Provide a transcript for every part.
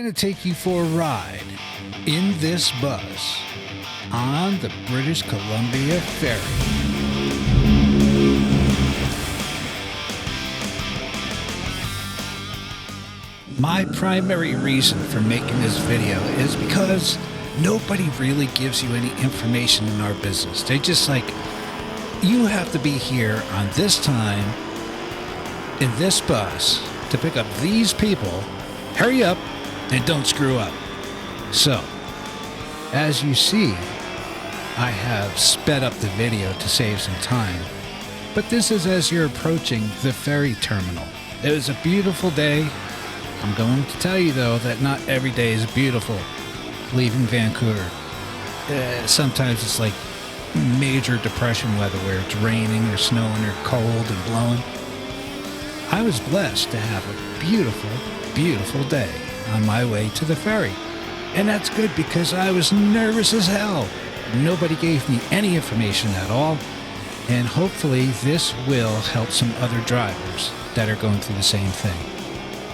going to take you for a ride in this bus on the British Columbia Ferry. My primary reason for making this video is because nobody really gives you any information in our business. They just like, you have to be here on this time in this bus to pick up these people. Hurry up and don't screw up. So, as you see, I have sped up the video to save some time. But this is as you're approaching the ferry terminal. It was a beautiful day. I'm going to tell you, though, that not every day is beautiful leaving Vancouver. Sometimes it's like major depression weather where it's raining or snowing or cold and blowing. I was blessed to have a beautiful, beautiful day on my way to the ferry. And that's good because I was nervous as hell. Nobody gave me any information at all. And hopefully this will help some other drivers that are going through the same thing.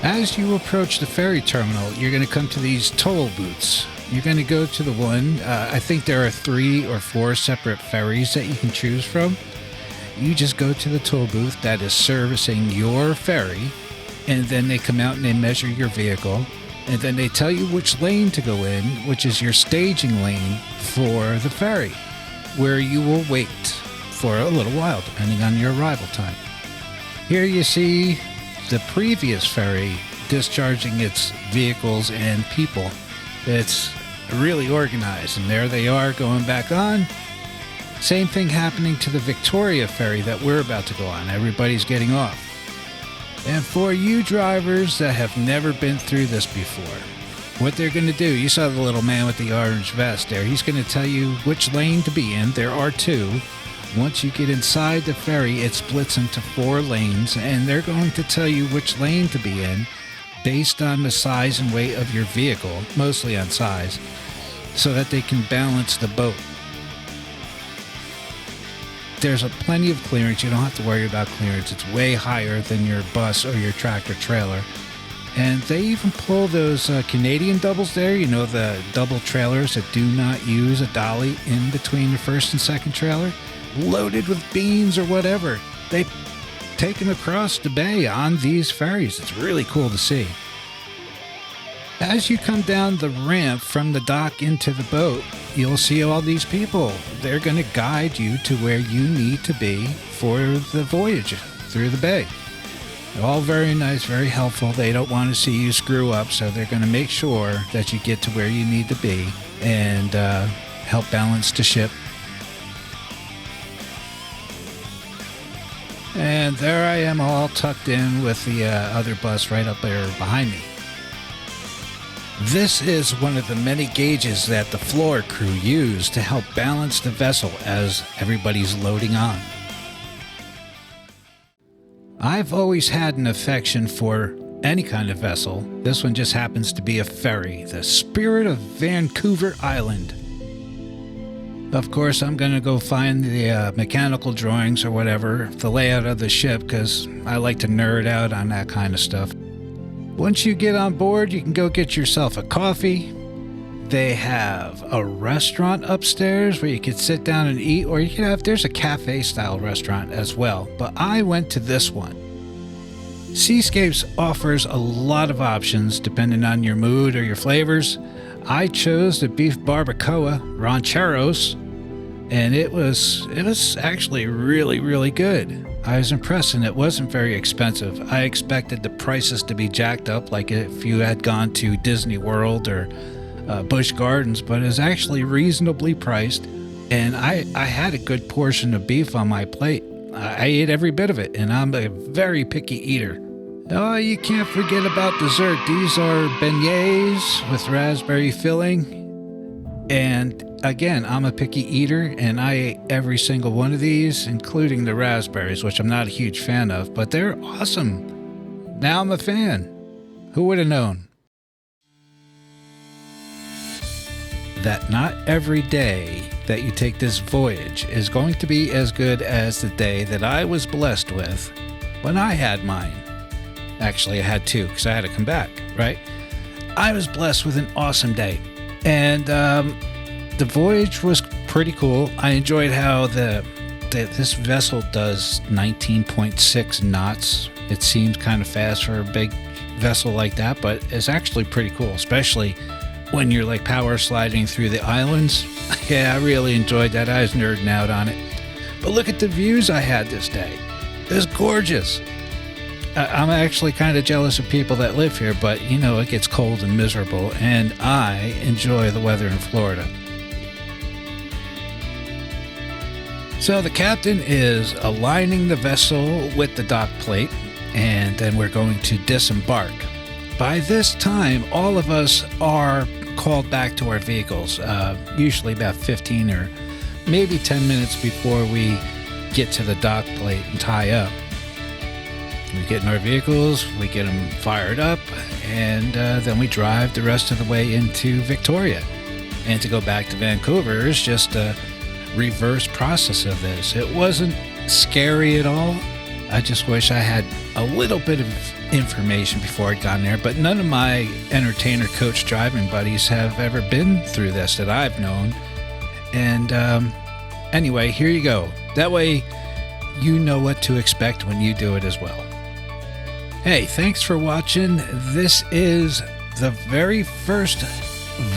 As you approach the ferry terminal, you're going to come to these toll booths. You're going to go to the one, I think there are 3 or 4 separate ferries that you can choose from. You just go to the toll booth that is servicing your ferry, and then they come out and they measure your vehicle, and then they tell you which lane to go in, which is your staging lane for the ferry, where you will wait for a little while, depending on your arrival time. Here you see the previous ferry discharging its vehicles and people. It's really organized, and there they are going back on. Same thing happening to the Victoria ferry that we're about to go on. Everybody's getting off. And for you drivers that have never been through this before, what they're going to do, you saw the little man with the orange vest there. He's going to tell you which lane to be in. There are 2. Once you get inside the ferry, it splits into 4 lanes, and they're going to tell you which lane to be in based on the size and weight of your vehicle, mostly on size, so that they can balance the boat. There's plenty of clearance. You don't have to worry about clearance. It's way higher than your bus or your tractor trailer. And they even pull those Canadian doubles there, you know, the double trailers that do not use a dolly in between the first and second trailer, loaded with beans or whatever. They take them across the bay on these ferries. It's really cool to see. As you come down the ramp from the dock into the boat, you'll see all these people. They're going to guide you to where you need to be for the voyage through the bay. They're all very nice, very helpful. They don't want to see you screw up, so they're going to make sure that you get to where you need to be and help balance the ship. And there I am, all tucked in with the other bus right up there behind me. This is one of the many gauges that the floor crew use to help balance the vessel as everybody's loading on. I've always had an affection for any kind of vessel. This one just happens to be a ferry, the Spirit of Vancouver Island. Of course, I'm going to go find the mechanical drawings or whatever, the layout of the ship, because I like to nerd out on that kind of stuff. Once you get on board, you can go get yourself a coffee. They have a restaurant upstairs where you can sit down and eat, or you can have, there's a cafe-style restaurant as well, but I went to this one. Seascapes offers a lot of options depending on your mood or your flavors. I chose the beef barbacoa rancheros, and it was actually really, really good. I was impressed, and it wasn't very expensive. I expected the prices to be jacked up like if you had gone to Disney World or Busch Gardens, but it was actually reasonably priced, and I had a good portion of beef on my plate. I ate every bit of it, and I'm a very picky eater. Oh, you can't forget about dessert. These are beignets with raspberry filling. And again, I'm a picky eater, and I ate every single one of these, including the raspberries, which I'm not a huge fan of, but they're awesome. Now I'm a fan. Who would have known? That not every day that you take this voyage is going to be as good as the day that I was blessed with when I had mine. Actually, I had 2 because I had to come back, right? I was blessed with an awesome day. And the voyage was pretty cool. I enjoyed how this vessel does 19.6 knots. It seems kind of fast for a big vessel like that, but it's actually pretty cool, especially when you're like power sliding through the islands. Yeah, I really enjoyed that. I was nerding out on it. But look at the views I had this day. It was gorgeous. I'm actually kind of jealous of people that live here, but you know, it gets cold and miserable, and I enjoy the weather in Florida. So the captain is aligning the vessel with the dock plate, and then we're going to disembark. By this time, all of us are called back to our vehicles, usually about 15 or maybe 10 minutes before we get to the dock plate and tie up. We get in our vehicles, we get them fired up, and then we drive the rest of the way into Victoria. And to go back to Vancouver is just a reverse process of this. It wasn't scary at all. I just wish I had a little bit of information before I'd gone there, but none of my entertainer coach driving buddies have ever been through this that I've known. And anyway, here you go. That way you know what to expect when you do it as well. Hey, thanks for watching. This is the very first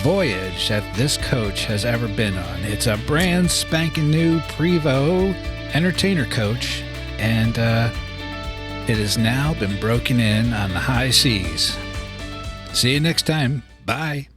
voyage that this coach has ever been on. It's a brand spanking new Prevost entertainer coach, and it has now been broken in on the high seas. See you next time. Bye.